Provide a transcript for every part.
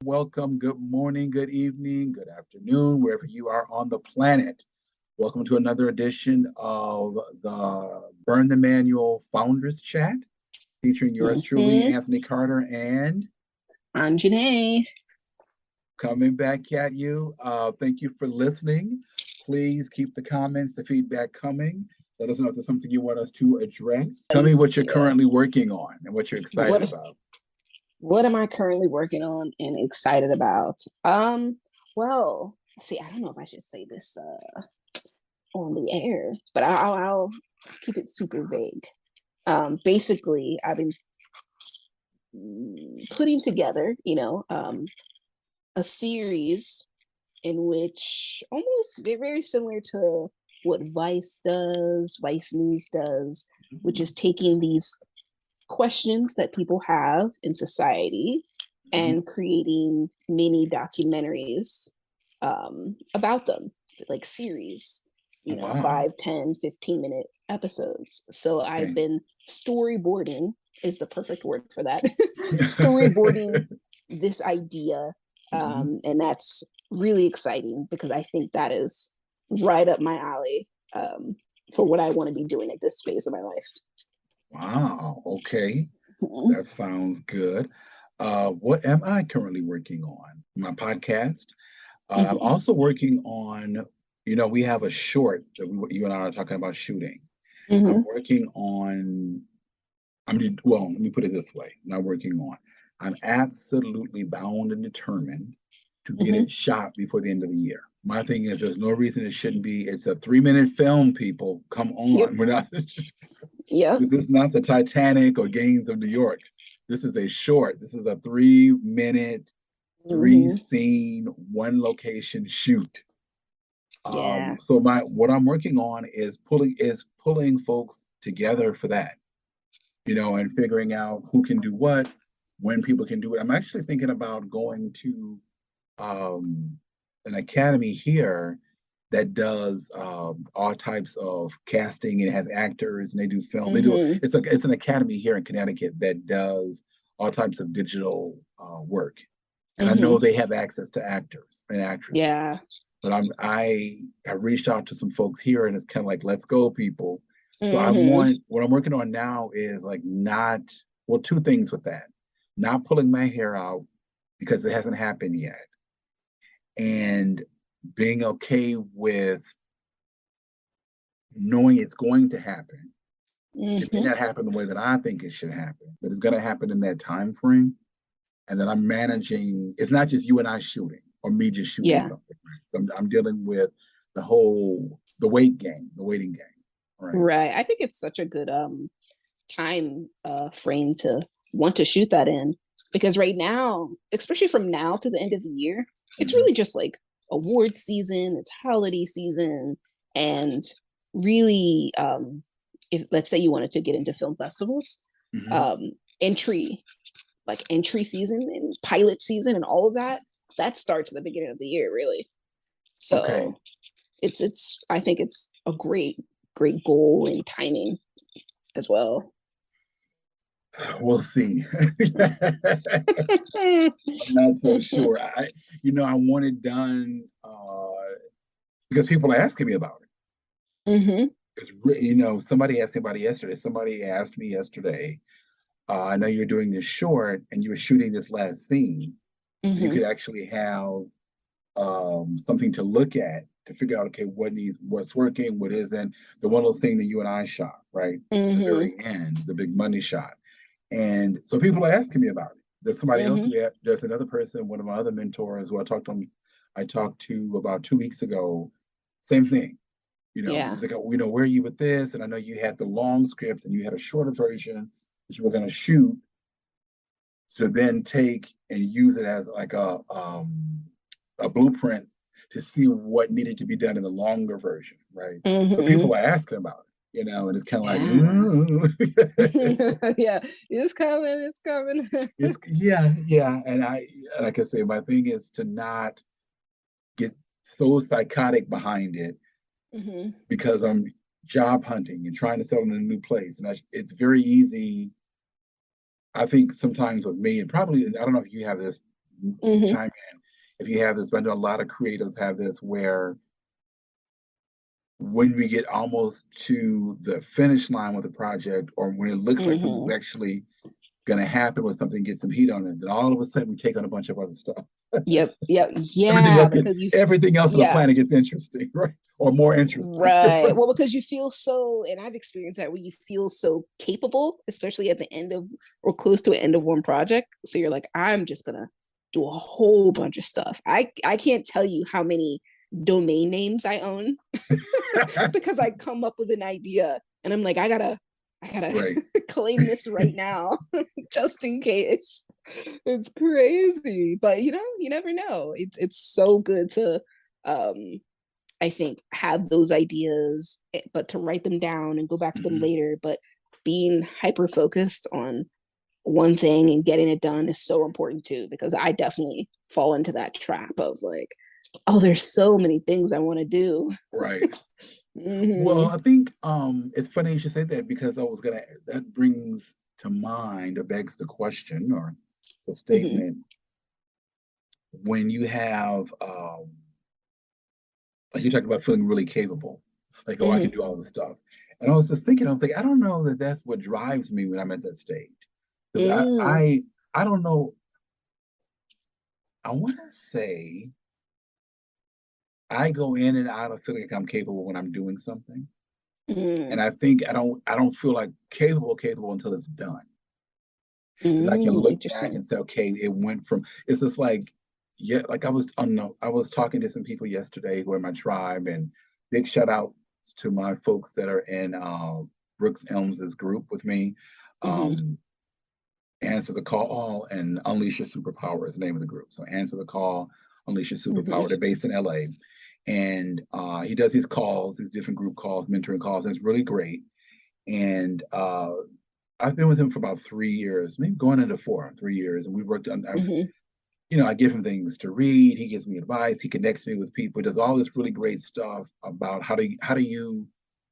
welcome. Good morning, good evening, good afternoon, wherever you are on the planet. Welcome to another edition of the Burn the Manual Founders Chat, featuring yours truly, Anthony Carter and OnJonet. Coming back at you. Thank you for listening. Please keep the comments, the feedback coming. Let us know if there's something you want us to address. Tell me what you're currently working on and what you're excited about. What am I currently working on and excited about? Well, see, I don't know if I should say this on the air, but I'll keep it super vague. Basically, I've been putting together, a series in which almost very similar to what Vice News does, which is taking these questions that people have in society and creating mini documentaries about them, like series, 5, 10, 15-minute episodes. So I've been storyboarding is the perfect word for that. Storyboarding this idea. And that's really exciting because I think that is right up my alley for what I want to be doing at this phase of my life. Wow. Okay. That sounds good. What am I currently working on? My podcast. I'm also working on, we have a short that you and I are talking about shooting. I'm working on, let me put it this way. Not working on. I'm absolutely bound and determined to get it shot before the end of the year. My thing is, there's no reason it shouldn't be. It's a 3-minute film, people. Come on. Yep. We're not. Yeah. This is not the Titanic or Gangs of New York. This is a short. This is a 3-minute, 3-scene, 1-location shoot. Yeah. So what I'm working on is pulling folks together for that, and figuring out who can do what, when people can do it. I'm actually thinking about going to an academy here that does all types of casting. It has actors and they do film. It's an academy here in Connecticut that does all types of digital work. And I know they have access to actors and actresses. Yeah. But I have reached out to some folks here and it's kind of like, let's go, people. So what I'm working on now is two things with that. Not pulling my hair out because it hasn't happened yet. And being okay with knowing it's going to happen. It may not happen the way that I think it should happen, but it's going to happen in that time frame. And then I'm managing, it's not just you and I shooting or me just shooting something. Right? So I'm dealing with the waiting game. Right. I think it's such a good time frame to want to shoot that in, because right now, especially from now to the end of the year, it's really just like award season, it's holiday season, and really, if let's say you wanted to get into film festivals, entry season and pilot season and all of that starts at the beginning of the year, really. So it's I think it's a great goal and timing as well. We'll see. I'm not so sure. I want it done because people are asking me about it. It's somebody asked me about it yesterday. Somebody asked me yesterday, I know you're doing this short and you were shooting this last scene. So you could actually have something to look at to figure out, okay, what's working, what isn't. The one little scene that you and I shot, right? At the very end, the big money shot. And so people are asking me about it. There's somebody else there's another person, one of my other mentors who I talked to about 2 weeks ago. Same thing. It was like, where are you with this? And I know you had the long script and you had a shorter version that you were going to shoot to then take and use it as like a blueprint to see what needed to be done in the longer version, right? So people are asking about it, and it's kind of like, yeah, it's coming. And like I say, my thing is to not get so psychotic behind it because I'm job hunting and trying to settle in a new place, and it's very easy. I think sometimes with me, and probably I don't know if you have this chime in if you have this, but I know a lot of creatives have this where when we get almost to the finish line with a project, or when it looks like something's actually going to happen, when something gets some heat on it, then all of a sudden we take on a bunch of other stuff. Yep. Everything Yeah, else because you, everything else on the yeah, planet gets interesting, right? Or more interesting. right. Well, because you feel so, and I've experienced that where you feel so capable, especially at the end of or close to an end of one project. So you're like, I'm just gonna do a whole bunch of stuff. I can't tell you how many domain names I own because I come up with an idea and I'm like, I gotta Right. claim this right now, just in case. It's crazy. But you never know. It's so good to I think have those ideas, but to write them down and go back to them later. But being hyper focused on one thing and getting it done is so important too, because I definitely fall into that trap of like, oh, there's so many things I want to do. Right. Well, I think it's funny you should say that, because that brings to mind, or begs the question, or the statement, when you have like you talked about feeling really capable, like, oh, I can do all this stuff. And I was just thinking, I was like, I don't know that that's what drives me when I'm at that stage, because I don't know. I want to say I go in and out of feeling like I'm capable when I'm doing something. And I think I don't feel like capable until it's done. And I can look back Interesting. and say, okay, it went from, it's just like, yeah, like I was talking to some people yesterday who are in my tribe, and big shout out to my folks that are in Brooks Elms's group with me. Um, Answer the Call and Unleash Your Superpower is the name of the group. So Answer the Call, Unleash Your Superpower. They're based in LA. And he does these calls, these different group calls, mentoring calls, and it's really great. And I've been with him for about 3 years, maybe going into 3 years, and we worked on. I give him things to read. He gives me advice. He connects me with people. He does all this really great stuff about how do you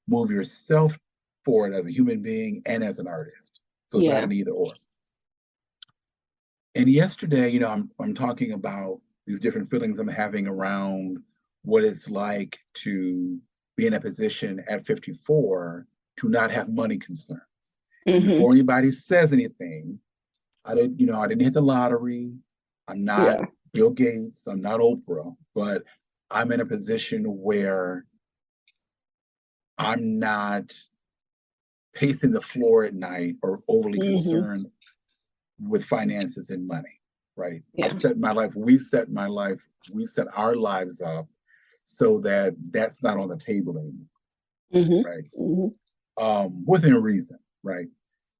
move yourself forward as a human being and as an artist. So it's not an either or. And yesterday, I'm talking about these different feelings I'm having around what it's like to be in a position at 54 to not have money concerns. And before anybody says anything, I didn't hit the lottery. I'm not Bill Gates. I'm not Oprah, but I'm in a position where I'm not pacing the floor at night or overly concerned with finances and money, right? Yeah. We've set our lives up so that that's not on the table anymore, right? Within reason, right?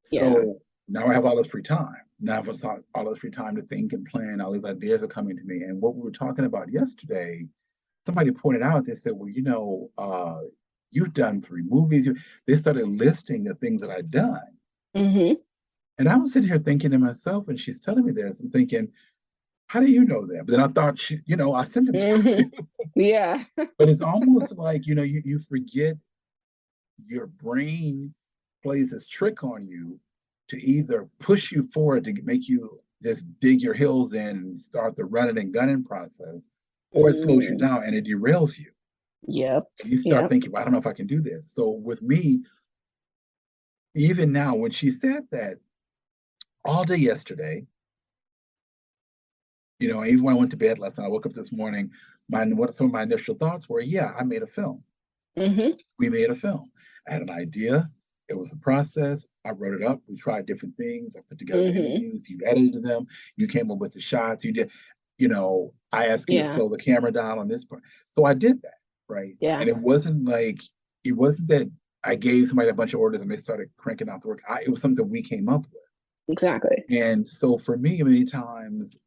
So now I have all this free time. Now I've got all this free time to think and plan. All these ideas are coming to me. And what we were talking about yesterday, somebody pointed out, they said, well, you've done 3 movies. They started listing the things that I'd done. And I was sitting here thinking to myself, and she's telling me this, I'm thinking, how do you know that? But then I thought, I sent them to her. Yeah. But it's almost like, you forget, your brain plays this trick on you to either push you forward to make you just dig your heels in and start the running and gunning process, or it slows you down and it derails you. Yep. And you start thinking, well, I don't know if I can do this. So with me, even now, when she said that, all day yesterday, even when I went to bed last night, I woke up this morning, some of my initial thoughts were, yeah, I made a film. We made a film. I had an idea. It was a process. I wrote it up. We tried different things. I put together the interviews. You edited them. You came up with the shots. You did, I asked you to slow the camera down on this part. So I did that, right? Yeah. And it wasn't that I gave somebody a bunch of orders and they started cranking out the work. It was something we came up with. Exactly. And so for me, many times,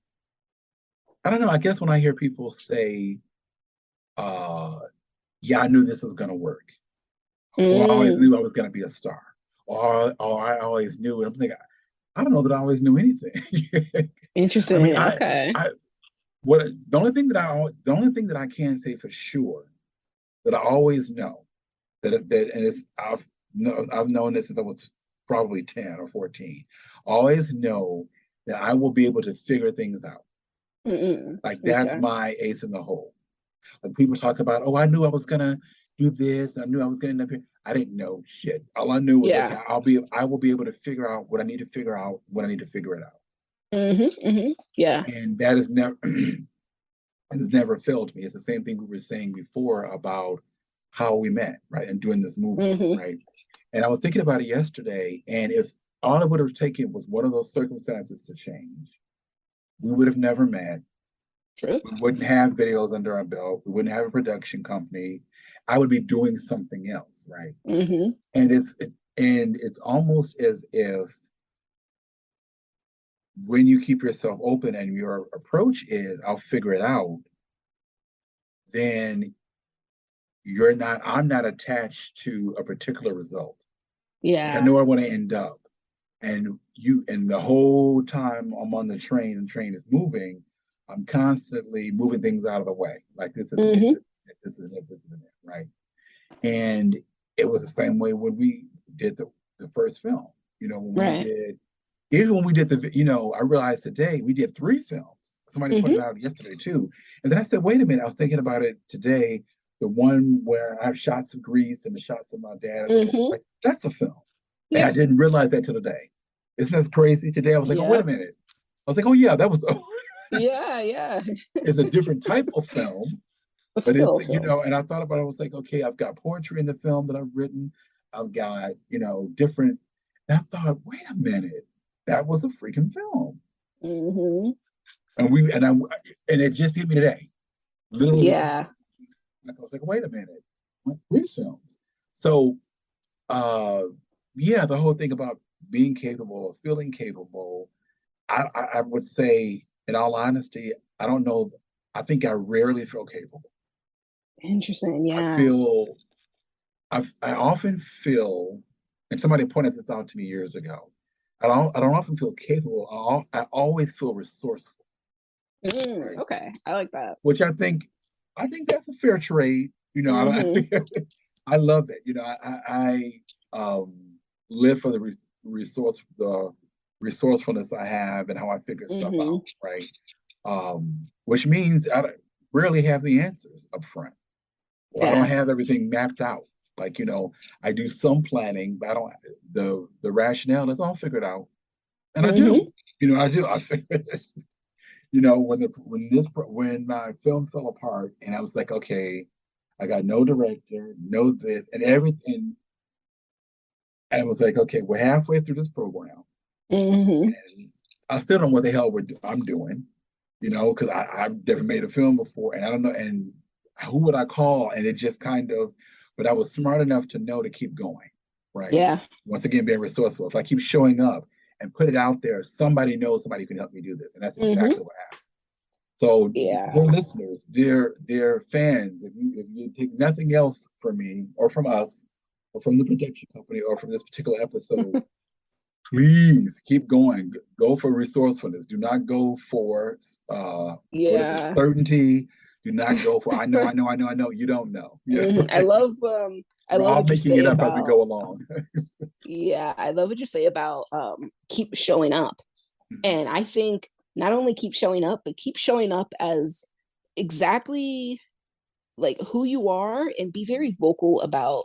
I don't know, I guess when I hear people say, yeah, I knew this was going to work, or I always knew I was going to be a star, or I always knew, and I'm thinking, I don't know that I always knew anything. Interesting. I mean, Okay. the only thing that I can say for sure that I always know I've known this since I was probably 10 or 14. I always know that I will be able to figure things out. Like that's Okay. my ace in the hole. Like people talk about, oh, I knew I was gonna do this. I knew I was gonna end up here. I didn't know shit. All I knew was, okay, Yeah. I will be able to figure out what I need to figure out when I need to figure it out. Yeah. And that is never it has never failed me. It's the same thing we were saying before about how we met, right? And doing this movie, Hmm. right? And I was thinking about it yesterday, and if all it would have taken was one of those circumstances to change, we would have never met. True. We wouldn't have videos under our belt. We wouldn't have a production company. I would be doing something else, right? Hmm. And it's almost as if when you keep yourself open and your approach is, I'll figure it out, then I'm not attached to a particular result. Like I Yeah. know I want to end up. And the whole time I'm on the train and the train is moving, I'm constantly moving things out of the way. Like this isn't it, Hmm. this isn't it, this isn't it, right? And it was the same way when we did the first film. When we Right. did, even when we did I realized today we did 3 films. Somebody Hmm. pointed out yesterday too. And then I said, wait a minute, I was thinking about it today. The one where I have shots of Greece and the shots of my dad as a little, Hmm. like, that's a film. And I Yeah. didn't realize that till today. Isn't that crazy? Today I was like, oh, wait a Yep. minute. I was like, oh yeah, that was Yeah. Yeah. it's a different type of film, But but still it's, a film. and I thought about it, I was like, okay, I've got poetry in the film that I've written. I've got, different, and I thought, wait a minute, that was a freaking film. Hmm. And it just hit me today. Literally, Yeah. I was like, wait a minute, 3 films. So uh yeah, the whole thing about being capable, feeling capable, I would say, in all honesty, I don't know. I think I rarely feel capable. Interesting. I Yeah. feel I often feel, and somebody pointed this out to me years ago. I don't often feel capable. I always feel resourceful, right? Okay. I like that. Which I think that's a fair trade. Hmm. I love it. I live for the resourcefulness I have and how I figure stuff Hmm. out, right? Which means I rarely have the answers up front. Well, I don't Yeah. have everything mapped out. Like, I do some planning, but I don't the rationale is all figured out. And I Hmm. do. I do. I figure it. When my film fell apart and I was like, okay, I got no director, no this and everything. And I was like, okay, we're halfway through this program. Hmm. And I still don't know what the hell I'm doing, because I've never made a film before and I don't know. And who would I call? And it just kind of, but I was smart enough to know to keep going, right? Yeah. Once again, being resourceful. If I keep showing up and put it out there, somebody knows somebody can help me do this. And that's Hmm. exactly what happened. So, dear Yeah. listeners, dear fans, if you take nothing else from me or from us or from the production company or from this particular episode, please keep going. Go for resourcefulness. Do not go for what is it? Yeah. Certainty. Do not go for I know. You don't know. I Right? love I We're love all what you making say it up as we about go along. yeah, I love what you say about keep showing up. Mhm. And I think not only keep showing up, but keep showing up as exactly like who you are and be very vocal about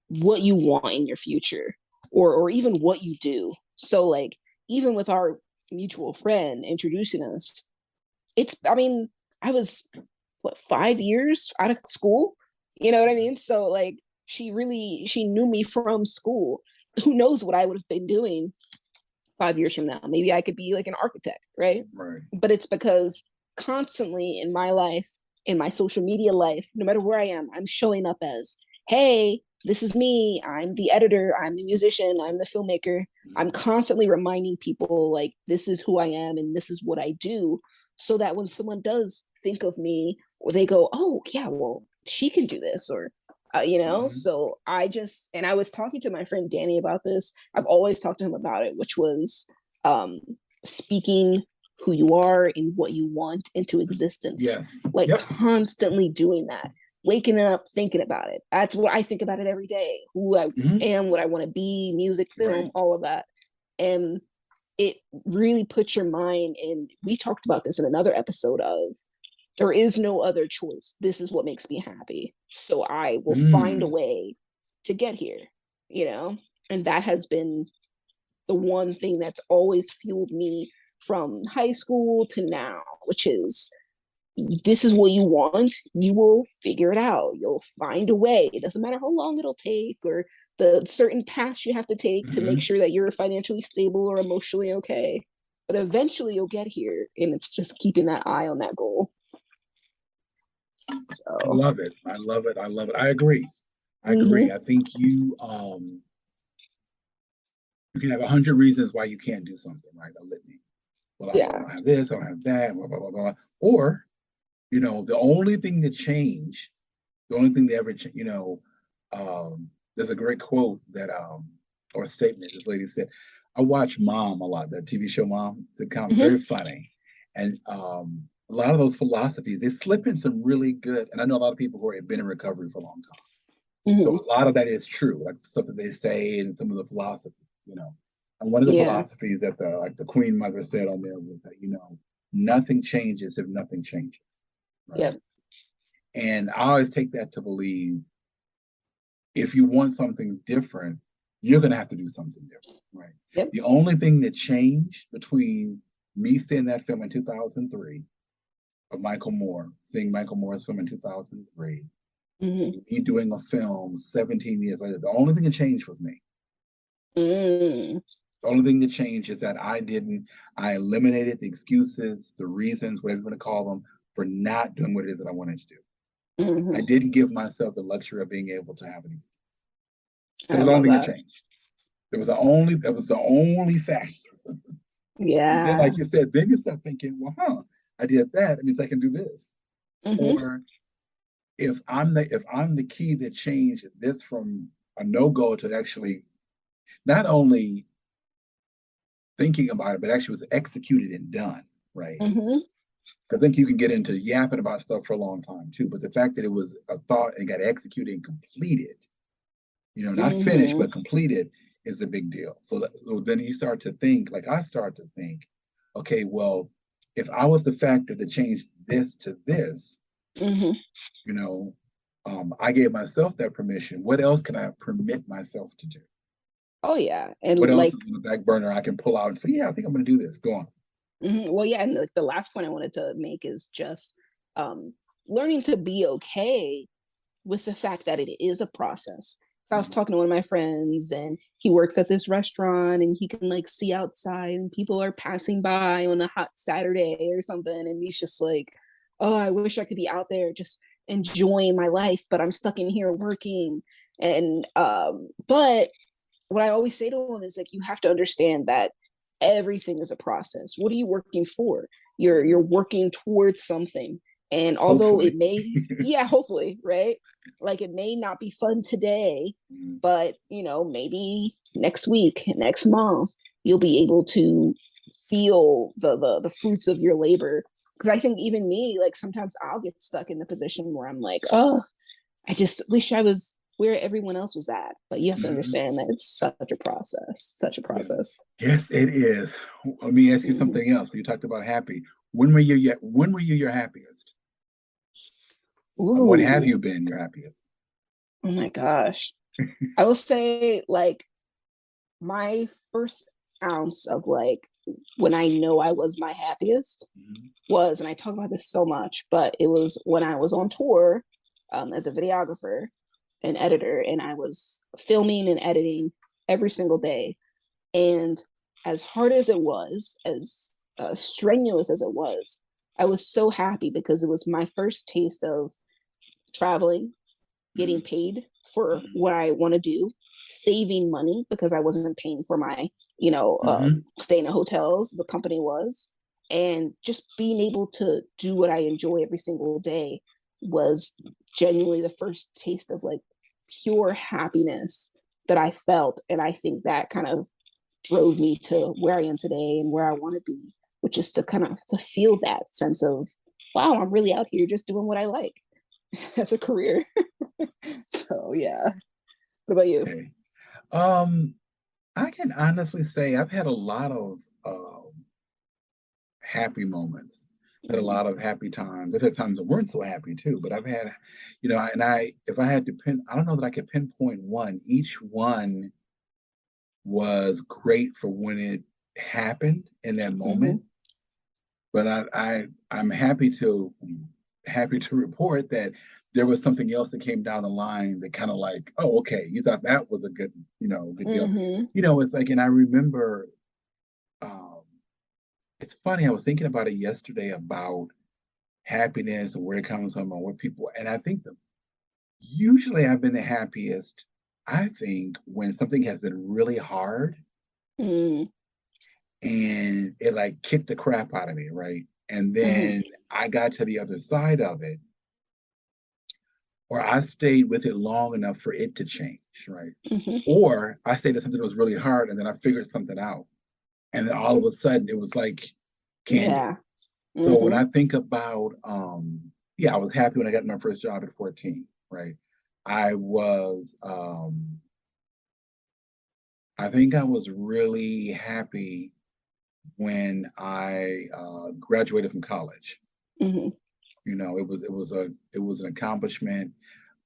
what you want in your future or even what you do. So like even with our mutual friend introducing us, I mean, I was what 5 years out of school, you know what I mean? So like she knew me from school. Who knows what I would have been doing 5 years from now? Maybe I could be like an architect, right? Right. But it's because constantly in my life, in my social media life, no matter where I am, I'm showing up as, hey, this is me. I'm the editor. I'm the musician. I'm the filmmaker. I'm Mhm. constantly reminding people like this is who I am and this is what I do, so that when someone does think of me or they go, oh yeah, well she can do this or Mhm. so I was talking to my friend Danny about this. I've always talked to him about it, which was um speaking who you are and what you want into existence, Yes. like Yep. constantly doing that, waking up thinking about it. That's what I think about it every day, who I Mhm. am, what I want to be, music, Right. film, all of that. And it really puts your mind in. We talked about this in another episode of, there is no other choice. This is what makes me happy. So I will find a way to get here, you know? And that has been the one thing that's always fueled me from high school to now, which is, this is what you want, you will figure it out. You'll find a way. It doesn't matter how long it'll take or the certain paths you have to take to make sure that you're financially stable or emotionally okay. But eventually you'll get here. And it's just keeping that eye on that goal. So I love it. I love it. I love it. I agree. I agree. I think you can have 100 reasons why you can't do something, right? A litany. Well, I don't have this, I don't have that, blah, blah, blah, blah. Or, the only thing that changed, the only thing that ever, there's a great quote that, or statement this lady said. I watch Mom a lot, that TV show Mom. It's very funny. And a lot of those philosophies, they slip in some really good, and I know a lot of people who have been in recovery for a long time. So a lot of that is true, like stuff that they say and some of the philosophies, And one of the philosophies that the Queen Mother said on there was that, nothing changes if nothing changes. Right? Yep. And I always take that to believe if you want something different, you're going to have to do something different, right? Yep. The only thing that changed between me seeing that film in 2003 of Michael Moore, seeing Michael Moore's film in 2003, me doing a film 17 years later, the only thing that changed was me. The only thing that changed is that I eliminated the excuses, the reasons, whatever you want to call them, for not doing what it is that I wanted to do. I didn't give myself the luxury of being able to have an excuse. That was the only thing that changed. That was the only factor. Yeah. And then, like you said, then you start thinking, well, I did that. It means I can do this. Or if I'm the key that changed this from a no-go to actually not only thinking about it, but actually was executed and done, right? Because I think you can get into yapping about stuff for a long time too, but the fact that it was a thought and got executed and completed, not finished, but completed, is a big deal. So then you start to think, like I start to think, okay, well, if I was the factor that changed this to this, I gave myself that permission. What else can I permit myself to do? Oh yeah. And what else is in the back burner I can pull out and say, yeah, I think I'm going to do this. Go on. Well, yeah, and the last point I wanted to make is just learning to be okay with the fact that it is a process. I was talking to one of my friends and he works at this restaurant and he can like see outside and people are passing by on a hot Saturday or something. And he's just like, oh, I wish I could be out there just enjoying my life, but I'm stuck in here working. And, but what I always say to him is like, you have to understand that everything is a process. What are you working for? You're working towards something. And although hopefully. It may, hopefully, right? Like it may not be fun today, but maybe next week, next month, you'll be able to feel the fruits of your labor. Because I think even me, like sometimes I'll get stuck in the position where I'm like, oh, I just wish I was where everyone else was at. But you have to understand that it's such a process. Yes, it is. Let me ask you something else. You talked about happy. When were you your happiest? When have you been your happiest? Oh my gosh. I will say like my first ounce of like when I know I was my happiest was, and I talk about this so much, but it was when I was on tour as a videographer and editor, and I was filming and editing every single day. And as hard as it was, as strenuous as it was, I was so happy because it was my first taste of traveling, getting paid for what I want to do, saving money because I wasn't paying for my, staying in hotels, the company was, and just being able to do what I enjoy every single day was genuinely the first taste of like pure happiness that I felt. And I think that kind of drove me to where I am today and where I want to be, which is to kind of to feel that sense of, wow, I'm really out here just doing what I like as a career. So yeah. What about you? Okay. I can honestly say I've had a lot of happy moments. I've had a lot of happy times. I've had times that weren't so happy too, but I've had, if I had to I don't know that I could pinpoint one. Each one was great for when it happened in that moment. But I'm happy to report that there was something else that came down the line that kind of like, oh, okay, you thought that was a good, good deal. It's like, and I remember, it's funny, I was thinking about it yesterday about happiness and where it comes from and what people, and I think that usually I've been the happiest, I think, when something has been really hard and it like kicked the crap out of me, right? And then I got to the other side of it, or I stayed with it long enough for it to change, right? Or I stayed at something that was really hard and then I figured something out. And then all of a sudden it was like candy. Yeah. So when I think about, I was happy when I got my first job at 14, right? I think I was really happy when I graduated from college. It was an accomplishment.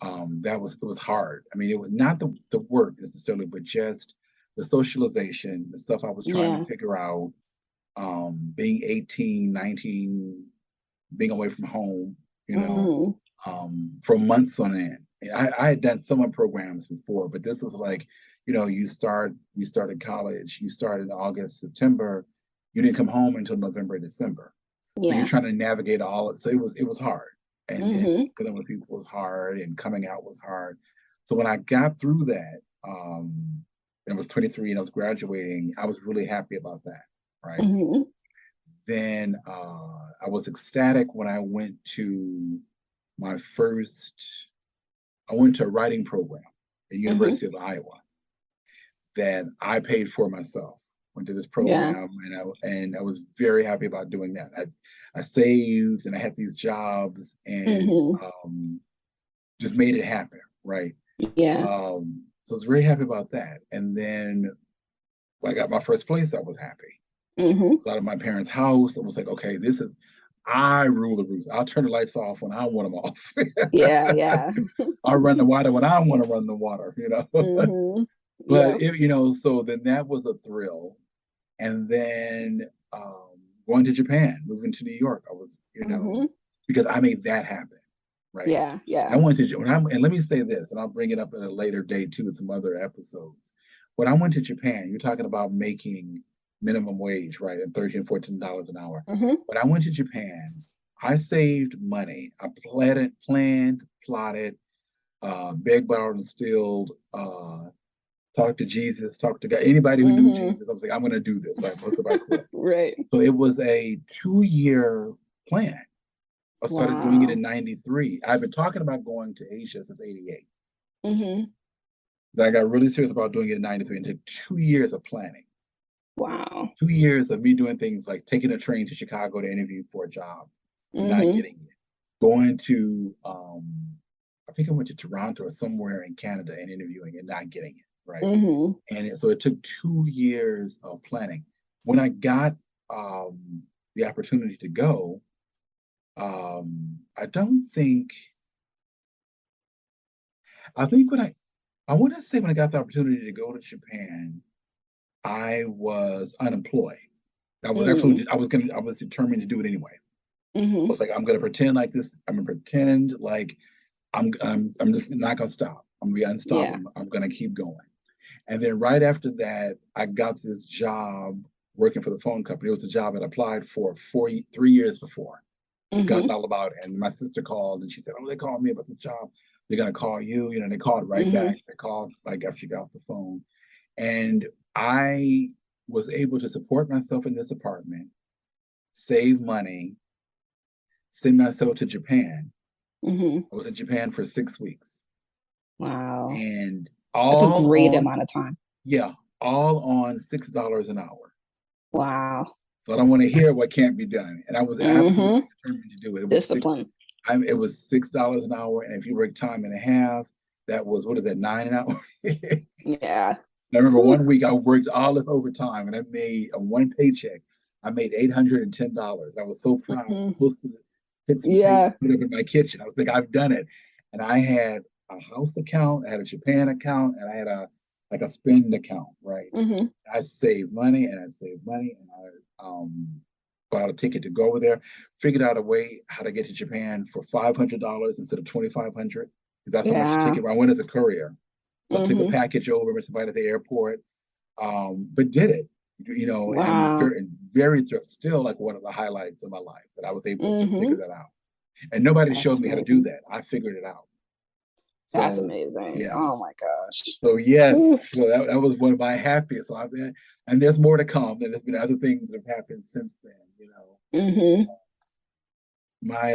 It was hard. I mean, it was not the work necessarily, but just the socialization, the stuff I was trying to figure out. Being 18, 19, being away from home, for months on end. And I had done summer programs before, but this is like, you started college, you started in August, September, you didn't come home until November, December. So you're trying to navigate all it. So it was hard. And dealing with people was hard and coming out was hard. So when I got through that, I was 23 and I was graduating, I was really happy about that. Right. Then I was ecstatic when I went to a writing program at University of Iowa that I paid for myself. Went to this program and I was very happy about doing that. I saved and I had these jobs and just made it happen. Right. Yeah. So I was very happy about that. And then when I got my first place, I was happy. I was out of my parents' house. I was like, okay, I rule the roost. I'll turn the lights off when I want them off. Yeah. I'll run the water when I want to run the water, But, so then that was a thrill. And then going to Japan, moving to New York, I was, because I made that happen. Right. Yeah. I went to, and let me say this, and I'll bring it up at a later date too with some other episodes. When I went to Japan, you're talking about making minimum wage, right, at $13, $14 an hour. When I went to Japan, I saved money. I planned, plotted, begged, borrowed, and stealed, talked to Jesus, talked to God, anybody who knew Jesus. I was like, I'm going to do this, right? Right. So it was a 2-year plan. I started doing it in 93. I've been talking about going to Asia since 88. I got really serious about doing it in 93 and took 2 years of planning. Wow. 2 years of me doing things like taking a train to Chicago to interview for a job, and not getting it. Going to, I think I went to Toronto or somewhere in Canada and interviewing and not getting it, right? And so it took 2 years of planning. When I got the opportunity to go, I want to say when I got the opportunity to go to Japan, I was unemployed. I was determined to do it anyway. I was like, I'm gonna pretend like this. I'm gonna pretend like I'm just not gonna stop. I'm gonna be unstoppable. I'm gonna keep going. And then right after that, I got this job working for the phone company. It was a job I applied for 3 years before. Forgotten all about it. And my sister called and she said, oh, they called me about this job. They're gonna call you. They called right back. They called like after she got off the phone. And I was able to support myself in this apartment, save money, send myself to Japan. I was in Japan for 6 weeks. Wow. And that's a great amount of time. Yeah, all on $6 an hour. Wow. So I don't want to hear what can't be done. And I was absolutely determined to do it. Discipline. It was $6 an hour. And if you work time and a half, that was, what is that, 9 an hour? Yeah. I remember one week I worked all this overtime and I made a one paycheck. I made $810. I was so proud. I posted it, took some pictures, Yeah. put it up in my kitchen. I was like, I've done it. And I had a house account, I had a Japan account, and I had a like a spend account, right? I saved money and I saved money and I bought a ticket to go over there, figured out a way how to get to Japan for $500 instead of $2,500 because that's how much the Yeah. ticket. I went as a courier, so I took a package over, met somebody at the airport, but did it, you know, and it's Wow. very still like one of the highlights of my life that I was able to figure that out. And nobody That's showed me how to do amazing. that. I figured it out. That's So amazing. yeah. Oh my gosh. So yes, Oof. so that was one of my happiest. So and there's more to come. And there's been other things that have happened since then. You know, my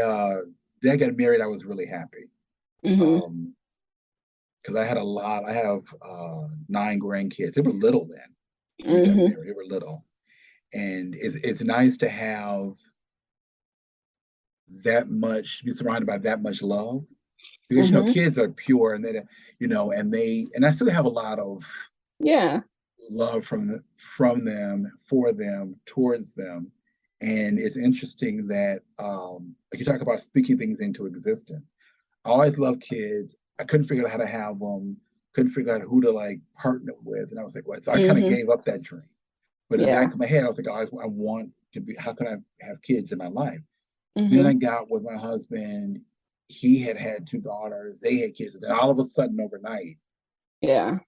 dad got married. I was really happy because I had a lot. I have 9 grandkids. They were little then when we got married. They were little, and it's nice to have that much, be surrounded by that much love because you know kids are pure and they, you know, and I still have a lot of love from them, for them, towards them. And it's interesting that like you talk about speaking things into existence. I always loved kids. I couldn't figure out how to have them, couldn't figure out who to like partner with. And I was like, what? So I kind of gave up that dream. But in the back of my head, I was like, I want to be, how can I have kids in my life? Then I got with my husband. He had 2 daughters. They had kids. And then all of a sudden, overnight, there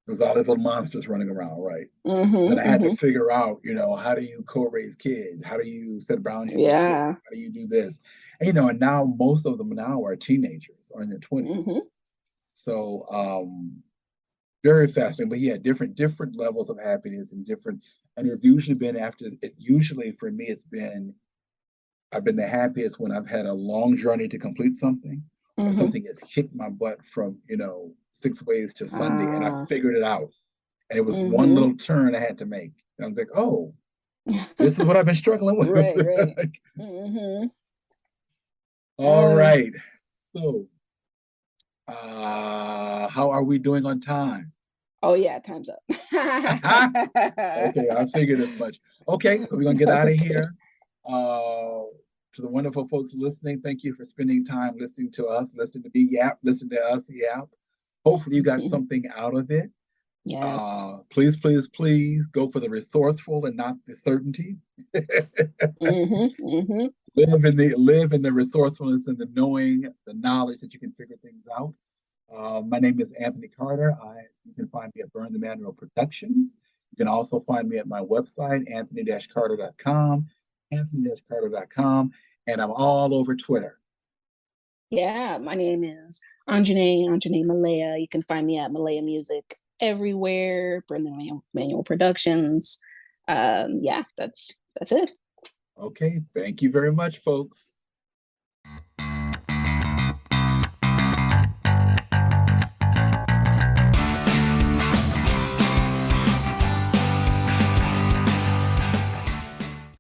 was all these little monsters running around, right? Then I had to figure out, you know, how do you co-raise kids? How do you set boundaries with kids? How do you do this? And, you know, and now most of them now are teenagers or in their 20s. So very fascinating. But yeah, different levels of happiness and it's usually been usually for me, I've been the happiest when I've had a long journey to complete something, or something has kicked my butt from, you know, 6 ways to Sunday, and I figured it out. And it was one little turn I had to make. And I was like, oh, this is what I've been struggling with. Right. All right. So, how are we doing on time? Oh yeah, time's up. Okay, I figured as much. Okay, so we're gonna get out of here. To the wonderful folks listening, thank you for spending time listening to us, listening to me yap, listening to us yap. Hopefully you got something out of it. Yes. Please, please, please go for the resourceful and not the certainty. Live in the resourcefulness and the knowing, the knowledge that you can figure things out. My name is Anthony Carter. You can find me at Burn the Manual Productions. You can also find me at my website, anthony-carter.com, anthony-carter.com, and I'm all over Twitter. Yeah, my name is OnJonet Malaya. You can find me at Malaya Music everywhere. Burn the Manual Productions. Yeah, that's it. Okay, thank you very much, folks.